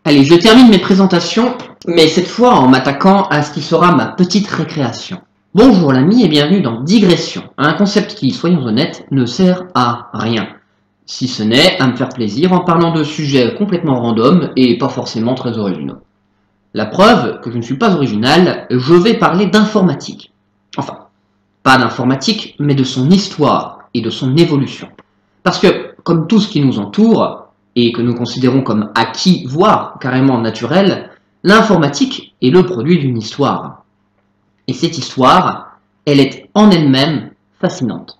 Allez, je termine mes présentations, mais cette fois en m'attaquant à ce qui sera ma petite récréation. Bonjour l'ami et bienvenue dans Digression, un concept qui, soyons honnêtes, ne sert à rien. Si ce n'est à me faire plaisir en parlant de sujets complètement random et pas forcément très originaux. La preuve que je ne suis pas original, je vais parler d'informatique. Enfin, pas d'informatique, mais de son histoire et de son évolution. Parce que, comme tout ce qui nous entoure, et que nous considérons comme acquis, voire carrément naturel, l'informatique est le produit d'une histoire. Et cette histoire, elle est en elle-même fascinante.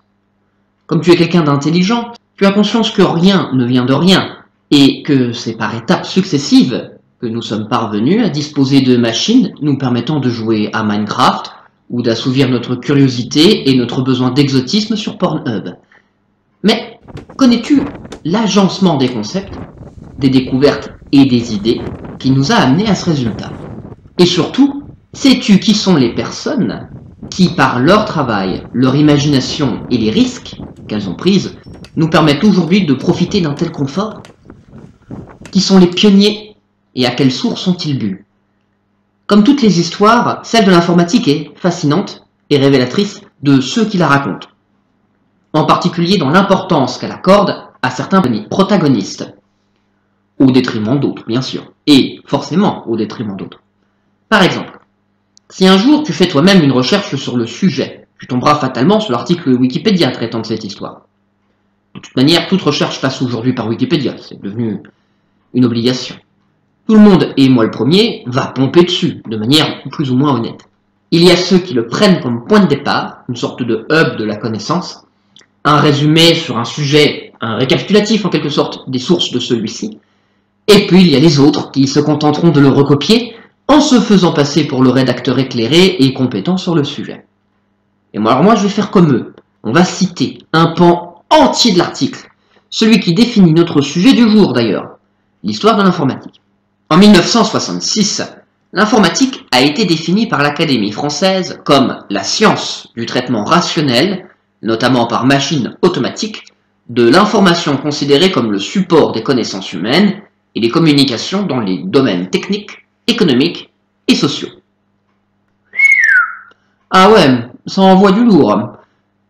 Comme tu es quelqu'un d'intelligent, tu as conscience que rien ne vient de rien, et que c'est par étapes successives que nous sommes parvenus à disposer de machines nous permettant de jouer à Minecraft, ou d'assouvir notre curiosité et notre besoin d'exotisme sur Pornhub. Mais connais-tu l'agencement des concepts, des découvertes et des idées qui nous a amenés à ce résultat? Et surtout, sais-tu qui sont les personnes qui, par leur travail, leur imagination et les risques qu'elles ont prises, nous permettent aujourd'hui de profiter d'un tel confort? Qui sont les pionniers et à quelle source ont-ils bu? Comme toutes les histoires, celle de l'informatique est fascinante et révélatrice de ceux qui la racontent, en particulier dans l'importance qu'elle accorde à certains protagonistes, au détriment d'autres, bien sûr, et forcément au détriment d'autres. Par exemple, si un jour tu fais toi-même une recherche sur le sujet, tu tomberas fatalement sur l'article Wikipédia traitant de cette histoire. De toute manière, toute recherche passe aujourd'hui par Wikipédia, c'est devenu une obligation. Tout le monde, et moi le premier, va pomper dessus, de manière plus ou moins honnête. Il y a ceux qui le prennent comme point de départ, une sorte de hub de la connaissance, un résumé sur un sujet, un récapitulatif en quelque sorte des sources de celui-ci, et puis il y a les autres qui se contenteront de le recopier en se faisant passer pour le rédacteur éclairé et compétent sur le sujet. Et moi je vais faire comme eux, on va citer un pan entier de l'article, celui qui définit notre sujet du jour d'ailleurs, l'histoire de l'informatique. En 1966, l'informatique a été définie par l'Académie française comme la science du traitement rationnel, notamment par machine automatique, de l'information considérée comme le support des connaissances humaines et des communications dans les domaines techniques, économiques et sociaux. Ah ouais, ça envoie du lourd.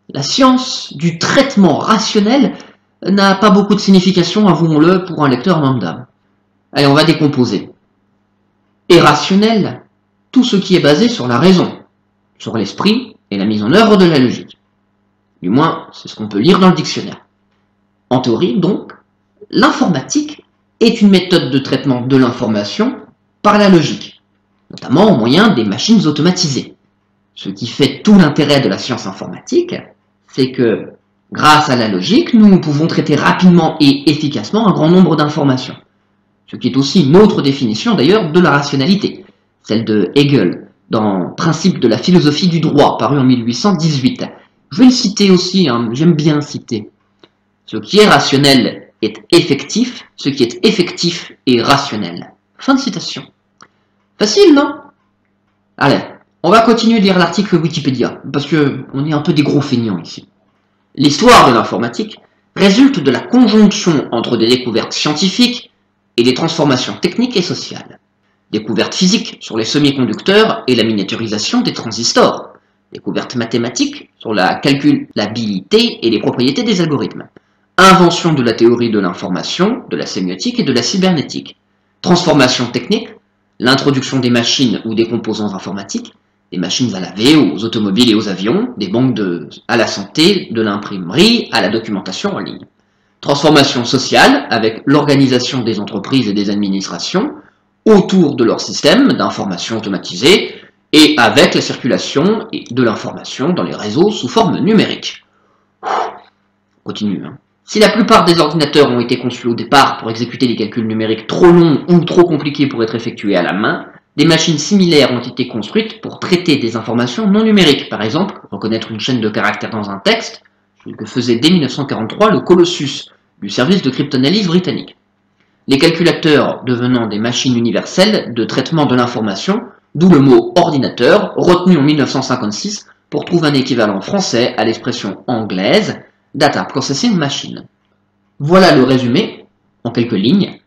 La science du traitement rationnel n'a pas beaucoup de signification, avouons-le, pour un lecteur lambda. Allez, on va décomposer. Et rationnel, tout ce qui est basé sur la raison, sur l'esprit et la mise en œuvre de la logique. Du moins, c'est ce qu'on peut lire dans le dictionnaire. En théorie, donc, l'informatique est une méthode de traitement de l'information par la logique, notamment au moyen des machines automatisées. Ce qui fait tout l'intérêt de la science informatique, c'est que, grâce à la logique, nous pouvons traiter rapidement et efficacement un grand nombre d'informations. Ce qui est aussi une autre définition d'ailleurs de la rationalité, celle de Hegel, dans Principe de la philosophie du droit, paru en 1818. Je vais le citer aussi, hein, j'aime bien citer. Ce qui est rationnel est effectif, ce qui est effectif est rationnel. Fin de citation. Facile, non? Allez, on va continuer de lire l'article Wikipédia, parce qu'on est un peu des gros feignants ici. L'histoire de l'informatique résulte de la conjonction entre des découvertes scientifiques et des transformations techniques et sociales. Découvertes physiques sur les semi-conducteurs et la miniaturisation des transistors. Découvertes mathématiques sur la calculabilité et les propriétés des algorithmes. Invention de la théorie de l'information, de la sémiotique et de la cybernétique. Transformation technique, l'introduction des machines ou des composants informatiques, des machines à laver aux automobiles et aux avions, des banques à la santé, de l'imprimerie à la documentation en ligne. Transformation sociale, avec l'organisation des entreprises et des administrations autour de leur système d'information automatisée et avec la circulation de l'information dans les réseaux sous forme numérique. On continue. Si la plupart des ordinateurs ont été conçus au départ pour exécuter des calculs numériques trop longs ou trop compliqués pour être effectués à la main, des machines similaires ont été construites pour traiter des informations non numériques, par exemple, reconnaître une chaîne de caractères dans un texte, ce que faisait dès 1943 le Colossus, du service de cryptanalyse britannique. Les calculateurs devenant des machines universelles de traitement de l'information, d'où le mot ordinateur, retenu en 1956 pour trouver un équivalent français à l'expression anglaise Data Processing Machine. Voilà le résumé, en quelques lignes,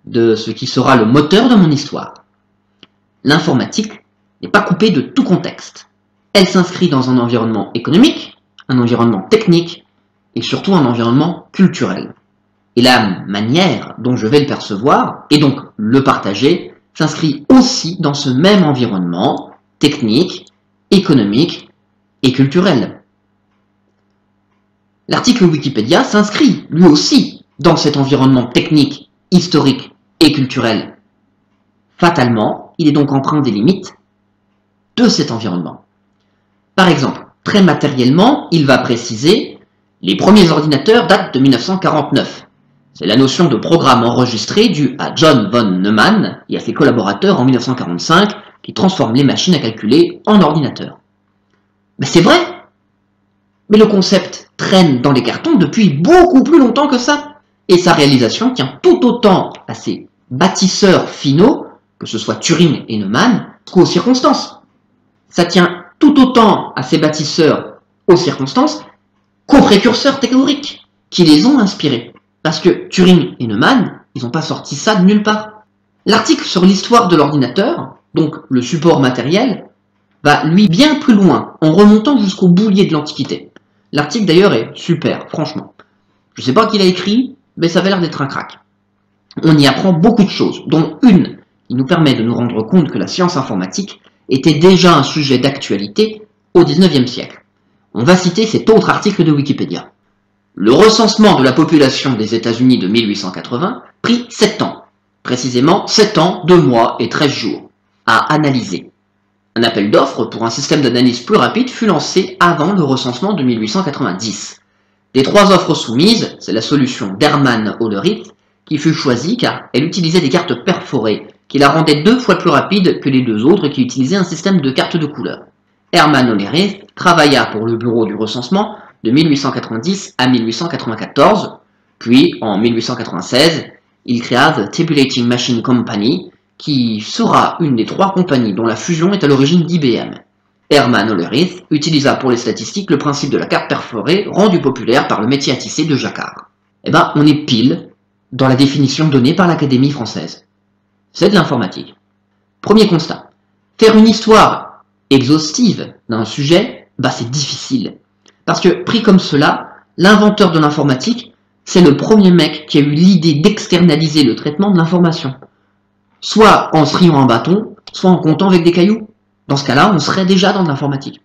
de ce qui sera le moteur de mon histoire. L'informatique n'est pas coupée de tout contexte. Elle s'inscrit dans un environnement économique, un environnement technique et surtout un environnement culturel. Et la manière dont je vais le percevoir, et donc le partager, s'inscrit aussi dans ce même environnement technique, économique et culturel. L'article Wikipédia s'inscrit lui aussi dans cet environnement technique, historique et culturel. Fatalement, il est donc empreint des limites de cet environnement. Par exemple, très matériellement, il va préciser « Les premiers ordinateurs datent de 1949 ». C'est la notion de programme enregistré due à John von Neumann et à ses collaborateurs en 1945 qui transforment les machines à calculer en ordinateurs. Mais c'est vrai! Mais le concept traîne dans les cartons depuis beaucoup plus longtemps que ça. Et sa réalisation tient tout autant à ses bâtisseurs finaux, que ce soit Turing et Neumann, qu'aux circonstances. Ça tient tout autant à ces bâtisseurs aux circonstances qu'aux précurseurs théoriques qui les ont inspirés. Parce que Turing et Neumann, ils n'ont pas sorti ça de nulle part. L'article sur l'histoire de l'ordinateur, donc le support matériel, va lui bien plus loin, en remontant jusqu'au boulier de l'Antiquité. L'article d'ailleurs est super, franchement. Je ne sais pas qui l'a écrit, mais ça avait l'air d'être un crack. On y apprend beaucoup de choses, dont une qui nous permet de nous rendre compte que la science informatique était déjà un sujet d'actualité au XIXe siècle. On va citer cet autre article de Wikipédia. Le recensement de la population des États-Unis de 1880 prit 7 ans, précisément 7 ans, 2 mois et 13 jours, à analyser. Un appel d'offres pour un système d'analyse plus rapide fut lancé avant le recensement de 1890. Des 3 offres soumises, c'est la solution d'Hermann-Hollerith qui fut choisie car elle utilisait des cartes perforées qui la rendaient 2 fois plus rapide que les 2 autres qui utilisaient un système de cartes de couleurs. Hermann-Hollerith travailla pour le bureau du recensement de 1890 à 1894, puis en 1896, il créa The Tabulating Machine Company, qui sera une des 3 compagnies dont la fusion est à l'origine d'IBM. Hermann-Hollerith utilisa pour les statistiques le principe de la carte perforée rendu populaire par le métier à tisser de jacquard. Eh ben, on est pile dans la définition donnée par l'Académie française. C'est de l'informatique. Premier constat. Faire une histoire exhaustive d'un sujet, c'est difficile. Parce que, pris comme cela, l'inventeur de l'informatique, c'est le premier mec qui a eu l'idée d'externaliser le traitement de l'information. Soit en se riant un bâton, soit en comptant avec des cailloux. Dans ce cas-là, on serait déjà dans l'informatique.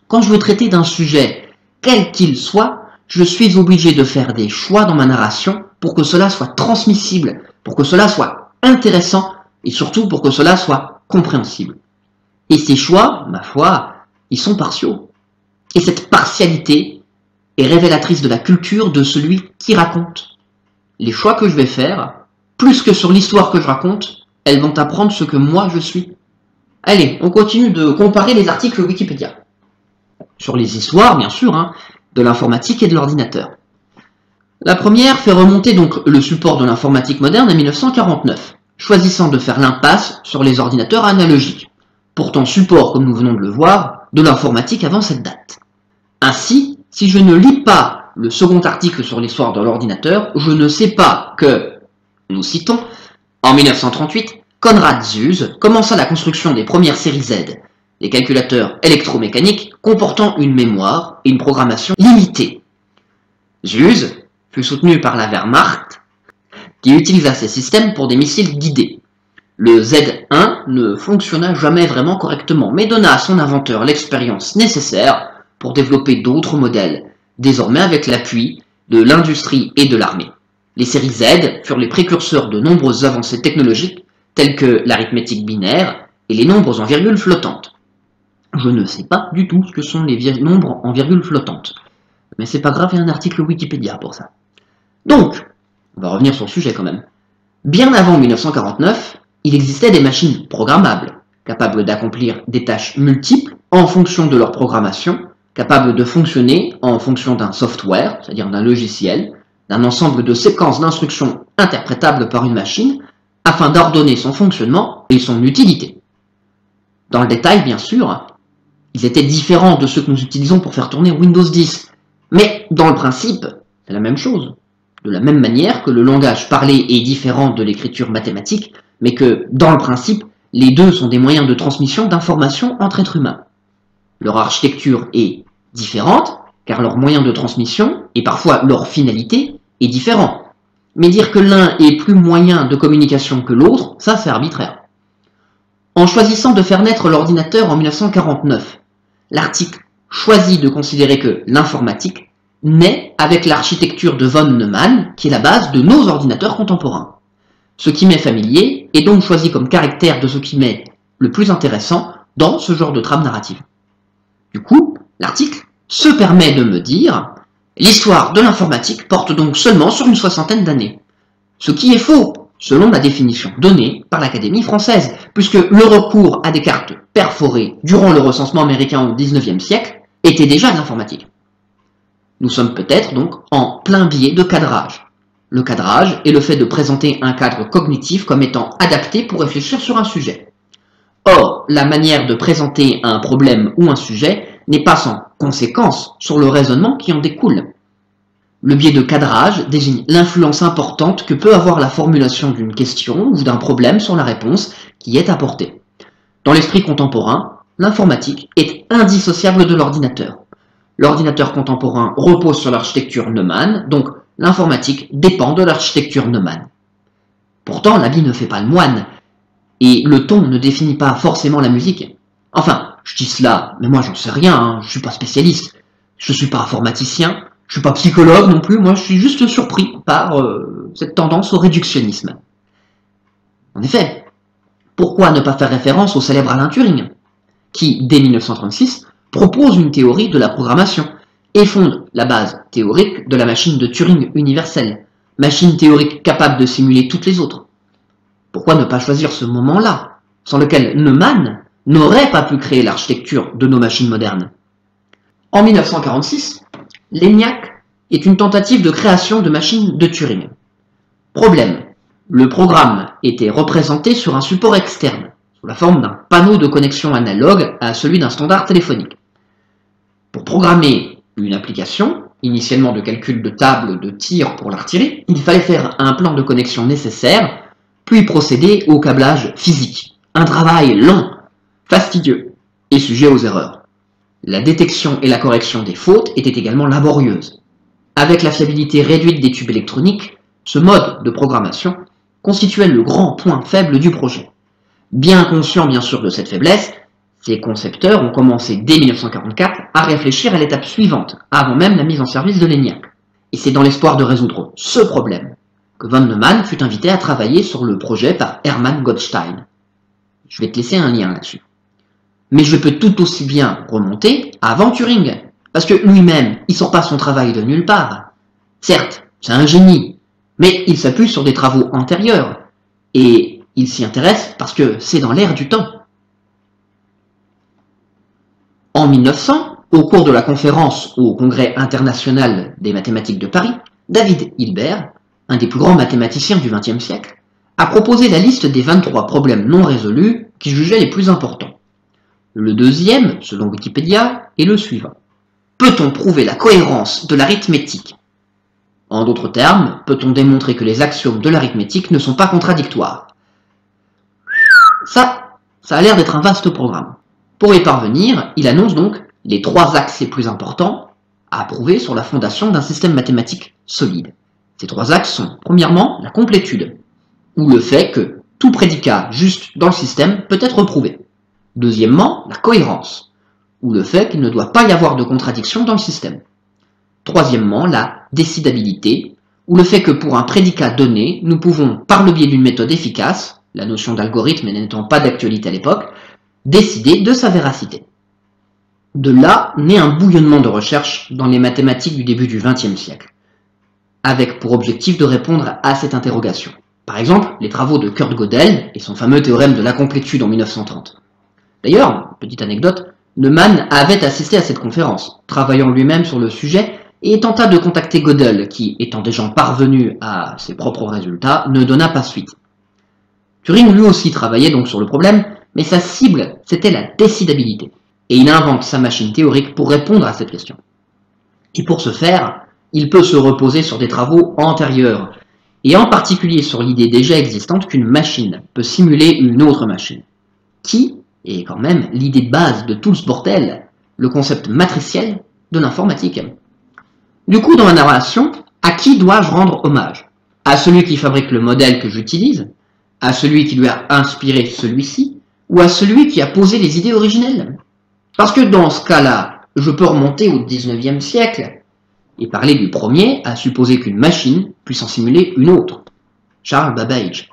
Quand je veux traiter d'un sujet, quel qu'il soit, je suis obligé de faire des choix dans ma narration pour que cela soit transmissible, pour que cela soit intéressant et surtout pour que cela soit compréhensible. Et ces choix, ma foi, ils sont partiaux. Et cette partialité est révélatrice de la culture de celui qui raconte. Les choix que je vais faire, plus que sur l'histoire que je raconte, elles vont apprendre ce que moi je suis. Allez, on continue de comparer les articles Wikipédia. Sur les histoires, bien sûr, de l'informatique et de l'ordinateur. La première fait remonter donc le support de l'informatique moderne à 1949, choisissant de faire l'impasse sur les ordinateurs analogiques, pourtant support, comme nous venons de le voir, de l'informatique avant cette date. Ainsi, si je ne lis pas le second article sur l'histoire de l'ordinateur, je ne sais pas que, nous citons, en 1938, Konrad Zuse commença la construction des premières séries Z, des calculateurs électromécaniques comportant une mémoire et une programmation limitée. Zuse fut soutenu par la Wehrmacht, qui utilisa ces systèmes pour des missiles guidés. Le Z1 ne fonctionna jamais vraiment correctement, mais donna à son inventeur l'expérience nécessaire pour développer d'autres modèles, désormais avec l'appui de l'industrie et de l'armée. Les séries Z furent les précurseurs de nombreuses avancées technologiques, telles que l'arithmétique binaire et les nombres en virgule flottante. Je ne sais pas du tout ce que sont les nombres en virgule flottante, mais c'est pas grave, il y a un article Wikipédia pour ça. Donc, on va revenir sur le sujet quand même. Bien avant 1949, il existait des machines programmables, capables d'accomplir des tâches multiples en fonction de leur programmation, capables de fonctionner en fonction d'un software, c'est-à-dire d'un logiciel, d'un ensemble de séquences d'instructions interprétables par une machine, afin d'ordonner son fonctionnement et son utilité. Dans le détail, bien sûr, ils étaient différents de ceux que nous utilisons pour faire tourner Windows 10, mais dans le principe, c'est la même chose. de la même manière que le langage parlé est différent de l'écriture mathématique, mais que, dans le principe, les deux sont des moyens de transmission d'informations entre êtres humains. Leur architecture est différente, car leur moyen de transmission, et parfois leur finalité, est différent. Mais dire que l'un est plus moyen de communication que l'autre, ça c'est arbitraire. En choisissant de faire naître l'ordinateur en 1949, l'article choisit de considérer que l'informatique naît avec l'architecture de von Neumann, qui est la base de nos ordinateurs contemporains. Ce qui m'est familier est donc choisi comme caractère de ce qui m'est le plus intéressant dans ce genre de trame narrative. Du coup, l'article se permet de me dire « L'histoire de l'informatique porte donc seulement sur une soixantaine d'années », ce qui est faux, selon la définition donnée par l'Académie française, puisque le recours à des cartes perforées durant le recensement américain au XIXe siècle était déjà de l'informatique. Nous sommes peut-être donc en plein biais de cadrage. Le cadrage est le fait de présenter un cadre cognitif comme étant adapté pour réfléchir sur un sujet. Or, la manière de présenter un problème ou un sujet n'est pas sans conséquence sur le raisonnement qui en découle. Le biais de cadrage désigne l'influence importante que peut avoir la formulation d'une question ou d'un problème sur la réponse qui est apportée. Dans l'esprit contemporain, l'informatique est indissociable de l'ordinateur. L'ordinateur contemporain repose sur l'architecture Neumann, donc l'informatique dépend de l'architecture Neumann. Pourtant, l'habit ne fait pas le moine, et le ton ne définit pas forcément la musique. Enfin, je dis cela, mais moi j'en sais rien, hein, je suis pas spécialiste, je suis pas informaticien, je suis pas psychologue non plus, moi je suis juste surpris par cette tendance au réductionnisme. En effet, pourquoi ne pas faire référence au célèbre Alan Turing, qui, dès 1936, propose une théorie de la programmation et fonde la base théorique de la machine de Turing universelle, machine théorique capable de simuler toutes les autres. Pourquoi ne pas choisir ce moment-là, sans lequel Neumann n'aurait pas pu créer l'architecture de nos machines modernes? En 1946, l'ENIAC est une tentative de création de machines de Turing. Problème, le programme était représenté sur un support externe, sous la forme d'un panneau de connexion analogue à celui d'un standard téléphonique. Pour programmer une application, initialement de calcul de table de tir pour l'artillerie, il fallait faire un plan de connexion nécessaire, puis procéder au câblage physique. Un travail long, fastidieux et sujet aux erreurs. La détection et la correction des fautes étaient également laborieuses. Avec la fiabilité réduite des tubes électroniques, ce mode de programmation constituait le grand point faible du projet. Bien conscients bien sûr de cette faiblesse, ces concepteurs ont commencé dès 1944 à réfléchir à l'étape suivante, avant même la mise en service de l'ENIAC. Et c'est dans l'espoir de résoudre ce problème que von Neumann fut invité à travailler sur le projet par Hermann Goldstein. Je vais te laisser un lien là-dessus. Mais je peux tout aussi bien remonter avant Turing, parce que lui-même, il sort pas son travail de nulle part. Certes, c'est un génie, mais il s'appuie sur des travaux antérieurs, et il s'y intéresse parce que c'est dans l'air du temps. En 1900, au cours de la conférence au Congrès international des mathématiques de Paris, David Hilbert, un des plus grands mathématiciens du XXe siècle, a proposé la liste des 23 problèmes non résolus qu'il jugeait les plus importants. Le deuxième, selon Wikipédia, est le suivant. Peut-on prouver la cohérence de l'arithmétique? En d'autres termes, peut-on démontrer que les axiomes de l'arithmétique ne sont pas contradictoires? Ça a l'air d'être un vaste programme. Pour y parvenir, il annonce donc les 3 axes les plus importants à prouver sur la fondation d'un système mathématique solide. Ces 3 axes sont, premièrement, la complétude, ou le fait que tout prédicat juste dans le système peut être prouvé. Deuxièmement, la cohérence, ou le fait qu'il ne doit pas y avoir de contradiction dans le système. Troisièmement, la décidabilité, ou le fait que pour un prédicat donné, nous pouvons, par le biais d'une méthode efficace, la notion d'algorithme n'étant pas d'actualité à l'époque, décider de sa véracité. De là naît un bouillonnement de recherche dans les mathématiques du début du XXe siècle, avec pour objectif de répondre à cette interrogation. Par exemple, les travaux de Kurt Gödel et son fameux théorème de la complétude en 1930. D'ailleurs, petite anecdote, Neumann avait assisté à cette conférence, travaillant lui-même sur le sujet et tenta de contacter Gödel, qui, étant déjà parvenu à ses propres résultats, ne donna pas suite. Turing lui aussi travaillait donc sur le problème, mais sa cible, c'était la décidabilité. Et il invente sa machine théorique pour répondre à cette question. Et pour ce faire, Il peut se reposer sur des travaux antérieurs, et en particulier sur l'idée déjà existante qu'une machine peut simuler une autre machine. Qui est quand même l'idée de base de tout ce bordel, le concept matriciel de l'informatique. Du coup, dans ma narration, à qui dois-je rendre hommage? À celui qui fabrique le modèle que j'utilise? À celui qui lui a inspiré celui-ci? Ou à celui qui a posé les idées originelles? Parce que dans ce cas-là, je peux remonter au 19e siècle et parler du premier à supposer qu'une machine puisse en simuler une autre. Charles Babbage.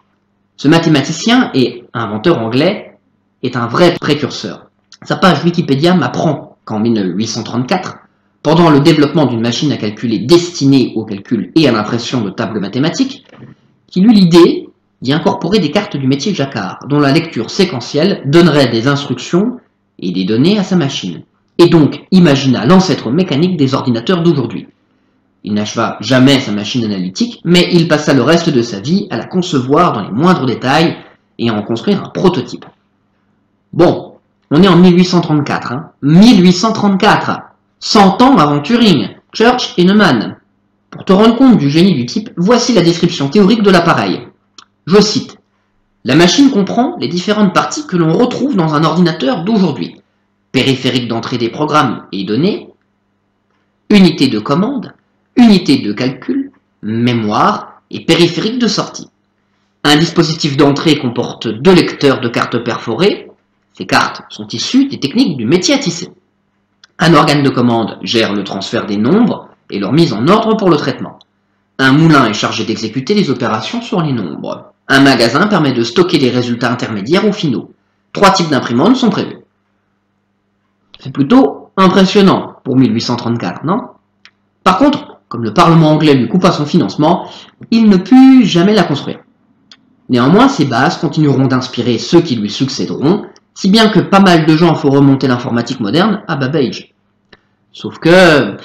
Ce mathématicien et inventeur anglais est un vrai précurseur. Sa page Wikipédia m'apprend qu'en 1834, pendant le développement d'une machine à calculer destinée au calcul et à l'impression de tables mathématiques, qu'il eut l'idée d'y incorporer des cartes du métier Jacquard, dont la lecture séquentielle donnerait des instructions et des données à sa machine, et donc imagina l'ancêtre mécanique des ordinateurs d'aujourd'hui. Il n'acheva jamais sa machine analytique, mais il passa le reste de sa vie à la concevoir dans les moindres détails et à en construire un prototype. Bon, on est en 1834, hein. 1834, 100 ans avant Turing, Church et Neumann. Pour te rendre compte du génie du type, voici la description théorique de l'appareil. Je cite. La machine comprend les différentes parties que l'on retrouve dans un ordinateur d'aujourd'hui. Périphérique d'entrée des programmes et données, unité de commande, unité de calcul, mémoire et périphérique de sortie. Un dispositif d'entrée comporte 2 lecteurs de cartes perforées. Ces cartes sont issues des techniques du métier à tisser. Un organe de commande gère le transfert des nombres et leur mise en ordre pour le traitement. Un moulin est chargé d'exécuter les opérations sur les nombres. Un magasin permet de stocker les résultats intermédiaires ou finaux. 3 types d'imprimantes sont prévus. C'est plutôt impressionnant pour 1834, non? Par contre, comme le Parlement anglais lui coupa son financement, il ne put jamais la construire. Néanmoins, ces bases continueront d'inspirer ceux qui lui succéderont, si bien que pas mal de gens font remonter l'informatique moderne à Babbage. Sauf que,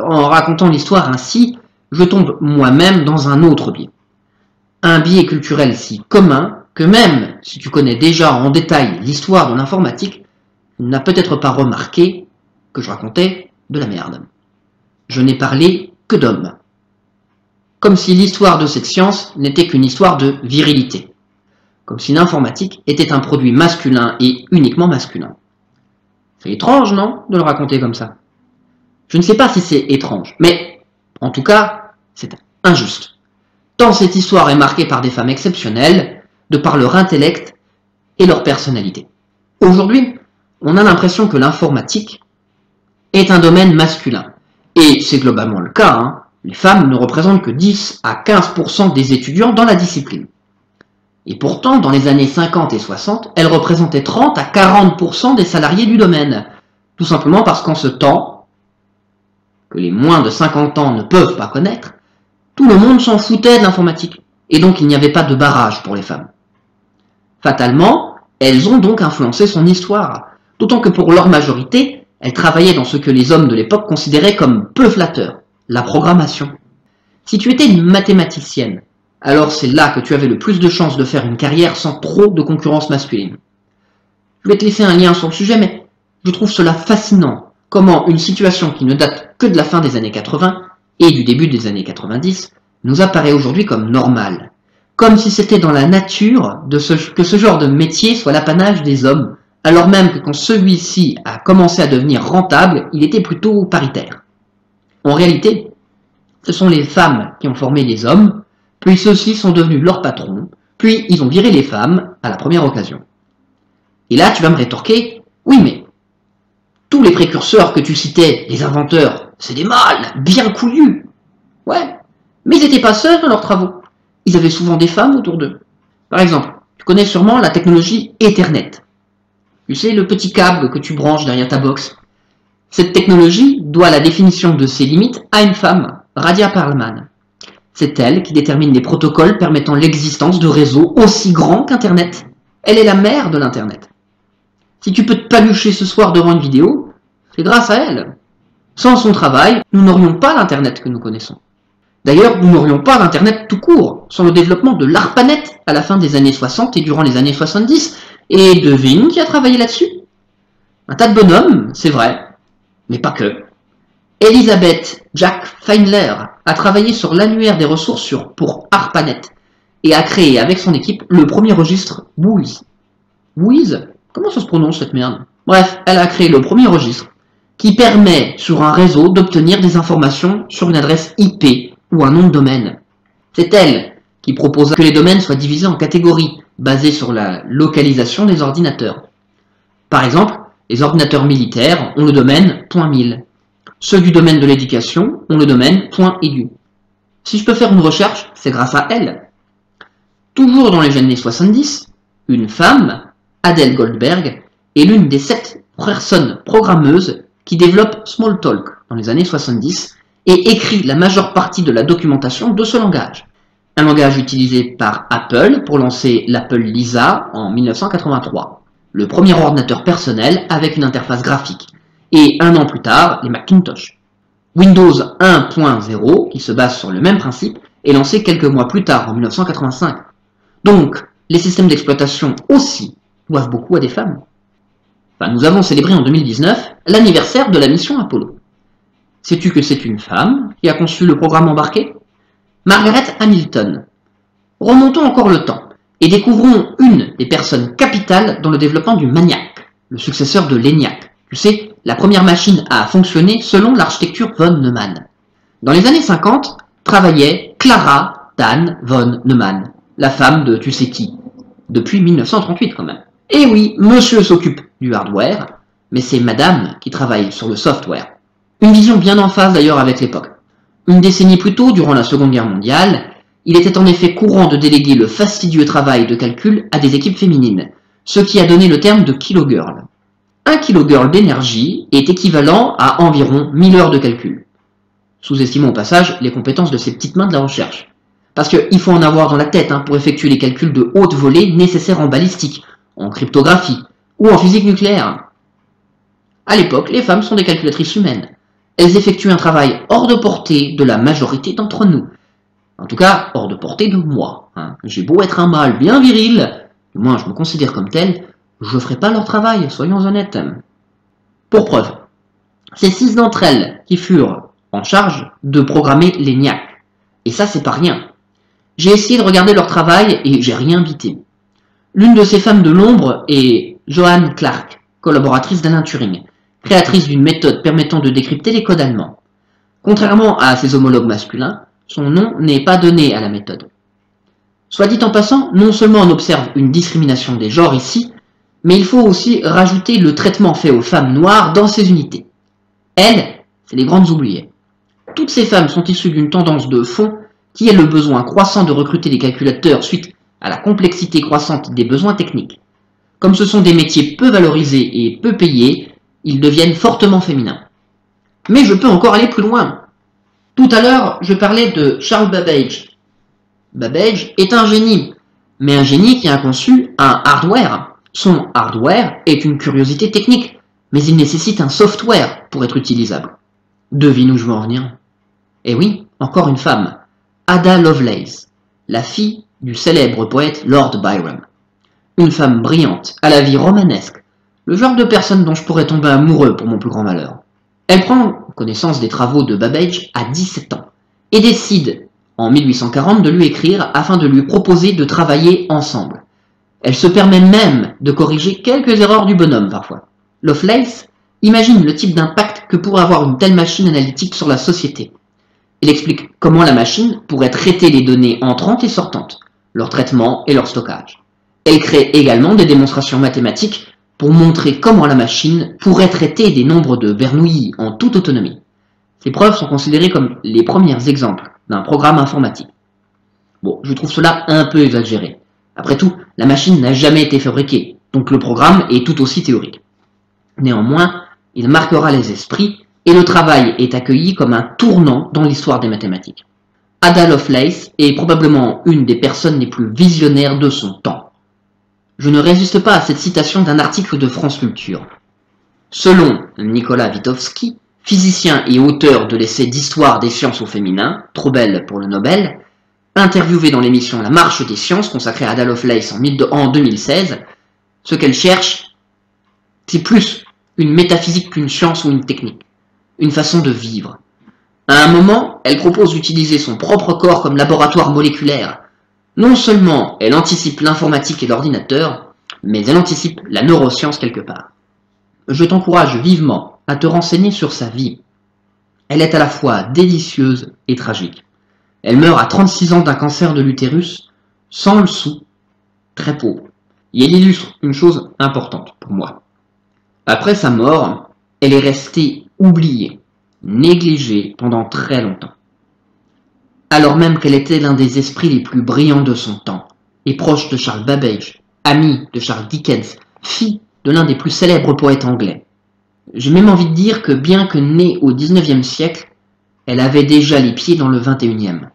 en racontant l'histoire ainsi, je tombe moi-même dans un autre biais. Un biais culturel si commun que même si tu connais déjà en détail l'histoire de l'informatique, tu n'as peut-être pas remarqué que je racontais de la merde. Je n'ai parlé que d'hommes. Comme si l'histoire de cette science n'était qu'une histoire de virilité. Comme si l'informatique était un produit masculin et uniquement masculin. C'est étrange, non, de le raconter comme ça? Je ne sais pas si c'est étrange, mais en tout cas, c'est injuste. Tant cette histoire est marquée par des femmes exceptionnelles, de par leur intellect et leur personnalité. Aujourd'hui, on a l'impression que l'informatique est un domaine masculin. Et c'est globalement le cas, hein. Les femmes ne représentent que 10 à 15% des étudiants dans la discipline. Et pourtant, dans les années 50 et 60, elles représentaient 30 à 40% des salariés du domaine. Tout simplement parce qu'en ce temps, que les moins de 50 ans ne peuvent pas connaître, tout le monde s'en foutait de l'informatique. Et donc il n'y avait pas de barrage pour les femmes. Fatalement, elles ont donc influencé son histoire. D'autant que pour leur majorité, elles travaillaient dans ce que les hommes de l'époque considéraient comme peu flatteur, la programmation. Si tu étais une mathématicienne, alors c'est là que tu avais le plus de chances de faire une carrière sans trop de concurrence masculine. Je vais te laisser un lien sur le sujet, mais je trouve cela fascinant, comment une situation qui ne date que de la fin des années 80 et du début des années 90 nous apparaît aujourd'hui comme normale. Comme si c'était dans la nature que ce genre de métier soit l'apanage des hommes, alors même que quand celui-ci a commencé à devenir rentable, il était plutôt paritaire. En réalité, ce sont les femmes qui ont formé les hommes, puis ceux-ci sont devenus leurs patrons, puis ils ont viré les femmes à la première occasion. Et là, tu vas me rétorquer, oui mais, tous les précurseurs que tu citais, les inventeurs, c'est des mâles, bien couillus. Ouais, mais ils n'étaient pas seuls dans leurs travaux. Ils avaient souvent des femmes autour d'eux. Par exemple, tu connais sûrement la technologie Ethernet. Tu sais, le petit câble que tu branches derrière ta box. Cette technologie doit la définition de ses limites à une femme, Radia Perlman. C'est elle qui détermine les protocoles permettant l'existence de réseaux aussi grands qu'Internet. Elle est la mère de l'Internet. Si tu peux te palucher ce soir devant une vidéo, c'est grâce à elle. Sans son travail, nous n'aurions pas l'Internet que nous connaissons. D'ailleurs, nous n'aurions pas d'Internet tout court, sans le développement de l'ARPANET à la fin des années 60 et durant les années 70. Et devine qui a travaillé là-dessus? Un tas de bonhommes, c'est vrai, mais pas que. Elizabeth Jack Feinler a travaillé sur l'annuaire des ressources pour ARPANET et a créé avec son équipe le premier registre WHOIS. WHOIS? Comment ça se prononce cette merde? Bref, elle a créé le premier registre qui permet sur un réseau d'obtenir des informations sur une adresse IP ou un nom de domaine. C'est elle qui propose que les domaines soient divisés en catégories basées sur la localisation des ordinateurs. Par exemple, les ordinateurs militaires ont le domaine .1000. Ceux du domaine de l'éducation ont le domaine .edu. Si je peux faire une recherche, c'est grâce à elle. Toujours dans les années 70, une femme, Adele Goldberg, est l'une des 7 personnes programmeuses qui développent Smalltalk dans les années 70 et écrit la majeure partie de la documentation de ce langage. Un langage utilisé par Apple pour lancer l'Apple Lisa en 1983, le premier ordinateur personnel avec une interface graphique, et un an plus tard, les Macintosh. Windows 1.0, qui se base sur le même principe, est lancé quelques mois plus tard, en 1985. Donc, les systèmes d'exploitation aussi doivent beaucoup à des femmes. Enfin, nous avons célébré en 2019 l'anniversaire de la mission Apollo. Sais-tu que c'est une femme qui a conçu le programme embarqué? Margaret Hamilton. Remontons encore le temps et découvrons une des personnes capitales dans le développement du MANIAC, le successeur de l'ENIAC. Tu sais, la première machine à fonctionner selon l'architecture von Neumann. Dans les années 50, travaillait Clara Dan von Neumann, la femme de tu sais qui, depuis 1938 quand même. Et oui, monsieur s'occupe du hardware, mais c'est madame qui travaille sur le software. Une vision bien en phase d'ailleurs avec l'époque. Une décennie plus tôt, durant la Seconde Guerre mondiale, il était en effet courant de déléguer le fastidieux travail de calcul à des équipes féminines, ce qui a donné le terme de kilogirl. Un kilogirl d'énergie est équivalent à environ 1000 heures de calcul. Sous-estimons au passage les compétences de ces petites mains de la recherche. Parce qu'il faut en avoir dans la tête pour effectuer les calculs de haute volée nécessaires en balistique, en cryptographie ou en physique nucléaire. À l'époque, les femmes sont des calculatrices humaines. Elles effectuent un travail hors de portée de la majorité d'entre nous. En tout cas, hors de portée de moi. J'ai beau être un mâle bien viril, du moins je me considère comme tel, je ne ferai pas leur travail, soyons honnêtes. Pour preuve, c'est 6 d'entre elles qui furent en charge de programmer l'ENIAC. Et ça, c'est pas rien. J'ai essayé de regarder leur travail et j'ai rien bité. L'une de ces femmes de l'ombre est Johanne Clark, collaboratrice d'Alan Turing, créatrice d'une méthode permettant de décrypter les codes allemands. Contrairement à ses homologues masculins, son nom n'est pas donné à la méthode. Soit dit en passant, non seulement on observe une discrimination des genres ici, mais il faut aussi rajouter le traitement fait aux femmes noires dans ces unités. Elles, c'est les grandes oubliées. Toutes ces femmes sont issues d'une tendance de fond qui est le besoin croissant de recruter des calculateurs suite à la complexité croissante des besoins techniques. Comme ce sont des métiers peu valorisés et peu payés, ils deviennent fortement féminins. Mais je peux encore aller plus loin. Tout à l'heure, je parlais de Charles Babbage. Babbage est un génie, mais un génie qui a conçu un hardware. Son hardware est une curiosité technique, mais il nécessite un software pour être utilisable. Devine où je veux en venir? Eh oui, encore une femme, Ada Lovelace, la fille du célèbre poète Lord Byron. Une femme brillante, à la vie romanesque, le genre de personne dont je pourrais tomber amoureux pour mon plus grand malheur. Elle prend connaissance des travaux de Babbage à 17 ans et décide en 1840 de lui écrire afin de lui proposer de travailler ensemble. Elle se permet même de corriger quelques erreurs du bonhomme parfois. Lovelace imagine le type d'impact que pourrait avoir une telle machine analytique sur la société. Il explique comment la machine pourrait traiter les données entrantes et sortantes, leur traitement et leur stockage. Elle crée également des démonstrations mathématiques pour montrer comment la machine pourrait traiter des nombres de Bernoulli en toute autonomie. Ces preuves sont considérées comme les premiers exemples d'un programme informatique. Bon, je trouve cela un peu exagéré. Après tout, la machine n'a jamais été fabriquée, donc le programme est tout aussi théorique. Néanmoins, il marquera les esprits et le travail est accueilli comme un tournant dans l'histoire des mathématiques. Ada Lovelace est probablement une des personnes les plus visionnaires de son temps. Je ne résiste pas à cette citation d'un article de France Culture. Selon Nicolas Witkowski, physicien et auteur de l'essai d'histoire des sciences au féminin, trop belle pour le Nobel, interviewé dans l'émission La Marche des Sciences consacrée à Ada Lovelace en 2016, ce qu'elle cherche, c'est plus une métaphysique qu'une science ou une technique. une façon de vivre. À un moment, elle propose d'utiliser son propre corps comme laboratoire moléculaire. Non seulement elle anticipe l'informatique et l'ordinateur, mais elle anticipe la neuroscience quelque part. Je t'encourage vivement à te renseigner sur sa vie. Elle est à la fois délicieuse et tragique. Elle meurt à 36 ans d'un cancer de l'utérus, sans le sou, très pauvre. Et elle illustre une chose importante pour moi. Après sa mort, elle est restée oubliée, négligée pendant très longtemps. Alors même qu'elle était l'un des esprits les plus brillants de son temps, et proche de Charles Babbage, amie de Charles Dickens, fille de l'un des plus célèbres poètes anglais. J'ai même envie de dire que bien que née au XIXe siècle, elle avait déjà les pieds dans le XXIe.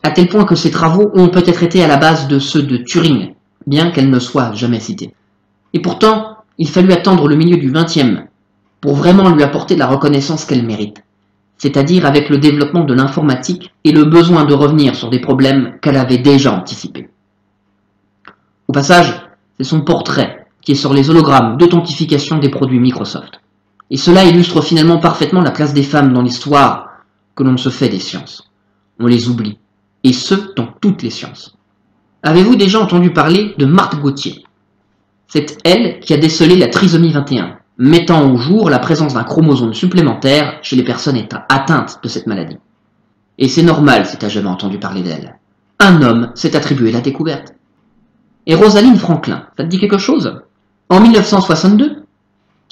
À tel point que ses travaux ont peut-être été à la base de ceux de Turing, bien qu'elle ne soit jamais citée. Et pourtant, il fallut attendre le milieu du XXe pour vraiment lui apporter la reconnaissance qu'elle mérite, c'est-à-dire avec le développement de l'informatique et le besoin de revenir sur des problèmes qu'elle avait déjà anticipés. Au passage, c'est son portrait qui est sur les hologrammes d'authentification des produits Microsoft. Et cela illustre finalement parfaitement la place des femmes dans l'histoire que l'on se fait des sciences. On les oublie, et ce, dans toutes les sciences. Avez-vous déjà entendu parler de Marthe Gauthier? C'est elle qui a décelé la trisomie 21, mettant au jour la présence d'un chromosome supplémentaire chez les personnes atteintes de cette maladie. Et c'est normal si tu n'as jamais entendu parler d'elle. Un homme s'est attribué la découverte. Et Rosalind Franklin, ça te dit quelque chose? En 1962,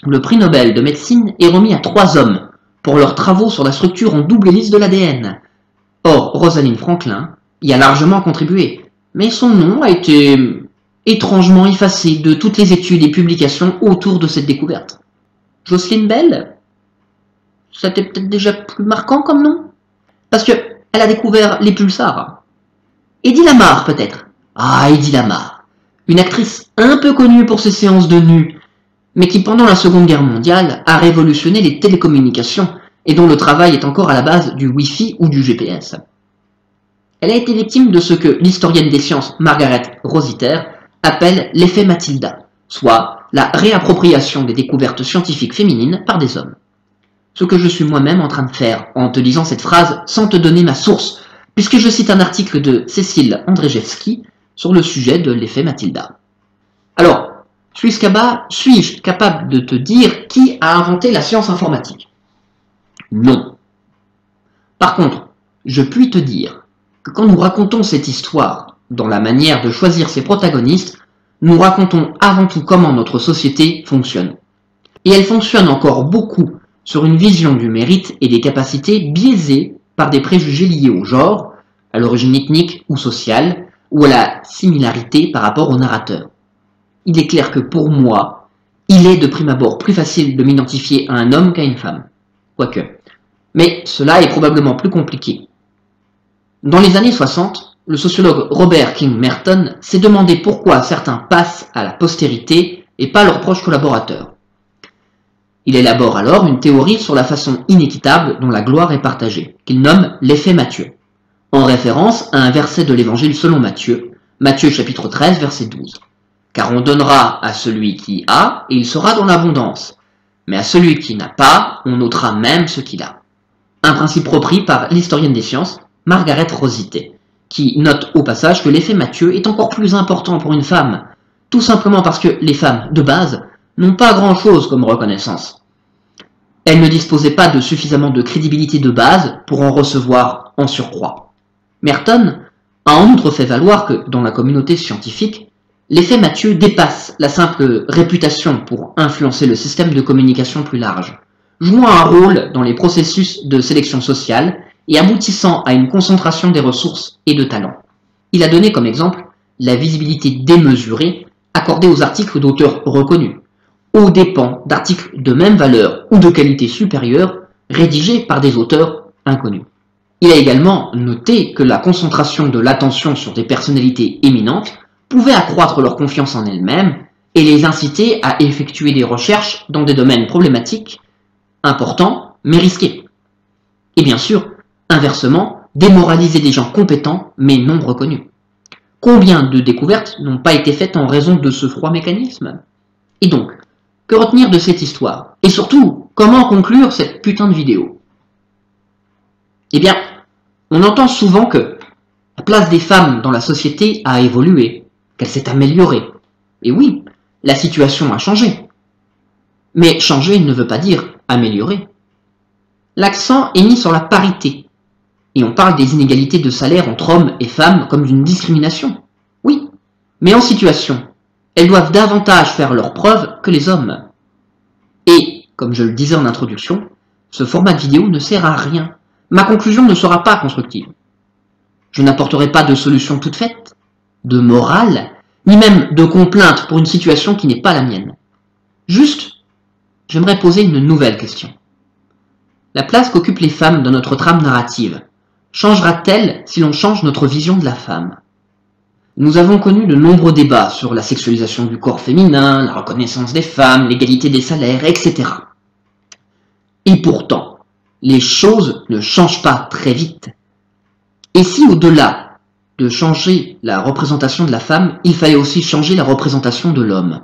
le prix Nobel de médecine est remis à 3 hommes pour leurs travaux sur la structure en double hélice de l'ADN. Or, Rosalind Franklin y a largement contribué, mais son nom a été étrangement effacé de toutes les études et publications autour de cette découverte. Jocelyn Bell? Ça t'est peut-être déjà plus marquant comme nom? Parce que elle a découvert les pulsars. Eddie Lamar, peut-être? Ah, Eddie Lamar. Une actrice un peu connue pour ses séances de nu, mais qui pendant la Seconde Guerre mondiale a révolutionné les télécommunications et dont le travail est encore à la base du Wi-Fi ou du GPS. Elle a été victime de ce que l'historienne des sciences Margaret Rossiter appelle l'effet Matilda, soit la réappropriation des découvertes scientifiques féminines par des hommes. Ce que je suis moi-même en train de faire en te disant cette phrase sans te donner ma source, puisque je cite un article de Cécile Andrzejewski sur le sujet de l'effet Matilda. Alors, suis-je capable de te dire qui a inventé la science informatique? Non. Par contre, je puis te dire que quand nous racontons cette histoire dans la manière de choisir ses protagonistes, nous racontons avant tout comment notre société fonctionne. Et elle fonctionne encore beaucoup sur une vision du mérite et des capacités biaisées par des préjugés liés au genre, à l'origine ethnique ou sociale, ou à la similarité par rapport au narrateur. Il est clair que pour moi, il est de prime abord plus facile de m'identifier à un homme qu'à une femme. Quoique. Mais cela est probablement plus compliqué. Dans les années 60, le sociologue Robert King Merton s'est demandé pourquoi certains passent à la postérité et pas leurs proches collaborateurs. Il élabore alors une théorie sur la façon inéquitable dont la gloire est partagée, qu'il nomme l'effet Matthieu, en référence à un verset de l'évangile selon Matthieu, Matthieu chapitre 13, verset 12. Car on donnera à celui qui a, et il sera dans l'abondance, mais à celui qui n'a pas, on ôtera même ce qu'il a. Un principe repris par l'historienne des sciences, Margaret Rossiter, qui note au passage que l'effet Matthieu est encore plus important pour une femme, tout simplement parce que les femmes, de base, n'ont pas grand-chose comme reconnaissance. Elles ne disposaient pas de suffisamment de crédibilité de base pour en recevoir en surcroît. Merton a en outre fait valoir que, dans la communauté scientifique, l'effet Matthieu dépasse la simple réputation pour influencer le système de communication plus large, jouant un rôle dans les processus de sélection sociale et aboutissant à une concentration des ressources et de talents. Il a donné comme exemple la visibilité démesurée accordée aux articles d'auteurs reconnus, aux dépens d'articles de même valeur ou de qualité supérieure rédigés par des auteurs inconnus. Il a également noté que la concentration de l'attention sur des personnalités éminentes pouvait accroître leur confiance en elles-mêmes et les inciter à effectuer des recherches dans des domaines problématiques, importants mais risqués. Et bien sûr, inversement, démoraliser des gens compétents mais non reconnus. Combien de découvertes n'ont pas été faites en raison de ce froid mécanisme? Et donc, que retenir de cette histoire? Et surtout, comment conclure cette putain de vidéo? Eh bien, on entend souvent que la place des femmes dans la société a évolué, qu'elle s'est améliorée. Et oui, la situation a changé. Mais changer ne veut pas dire améliorer. L'accent est mis sur la parité. Et on parle des inégalités de salaire entre hommes et femmes comme d'une discrimination. Oui, mais en situation, elles doivent davantage faire leurs preuves que les hommes. Et, comme je le disais en introduction, ce format de vidéo ne sert à rien. Ma conclusion ne sera pas constructive. Je n'apporterai pas de solution toute faite, de morale, ni même de complainte pour une situation qui n'est pas la mienne. Juste, j'aimerais poser une nouvelle question. La place qu'occupent les femmes dans notre trame narrative changera-t-elle si l'on change notre vision de la femme? Nous avons connu de nombreux débats sur la sexualisation du corps féminin, la reconnaissance des femmes, l'égalité des salaires, etc. Et pourtant, les choses ne changent pas très vite. Et si au-delà de changer la représentation de la femme, il fallait aussi changer la représentation de l'homme?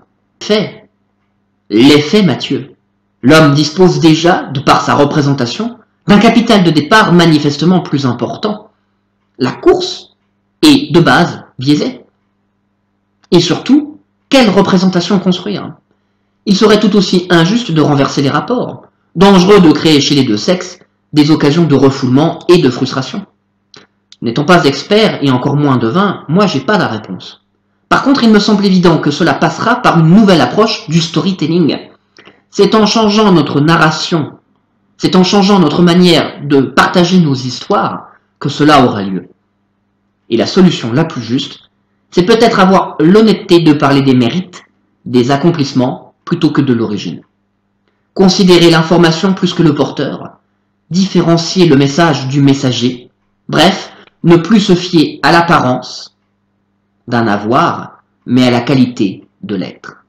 Les faits, Mathieu. L'homme dispose déjà, de par sa représentation, d'un capital de départ manifestement plus important. La course est, de base, biaisée. Et surtout, quelle représentation construire? Il serait tout aussi injuste de renverser les rapports, dangereux de créer chez les deux sexes des occasions de refoulement et de frustration. N'étant pas expert et encore moins devin, moi j'ai pas la réponse. Par contre, il me semble évident que cela passera par une nouvelle approche du storytelling. C'est en changeant notre narration, c'est en changeant notre manière de partager nos histoires que cela aura lieu. Et la solution la plus juste, c'est peut-être avoir l'honnêteté de parler des mérites, des accomplissements, plutôt que de l'origine. Considérer l'information plus que le porteur, différencier le message du messager, bref, ne plus se fier à l'apparence d'un avoir, mais à la qualité de l'être.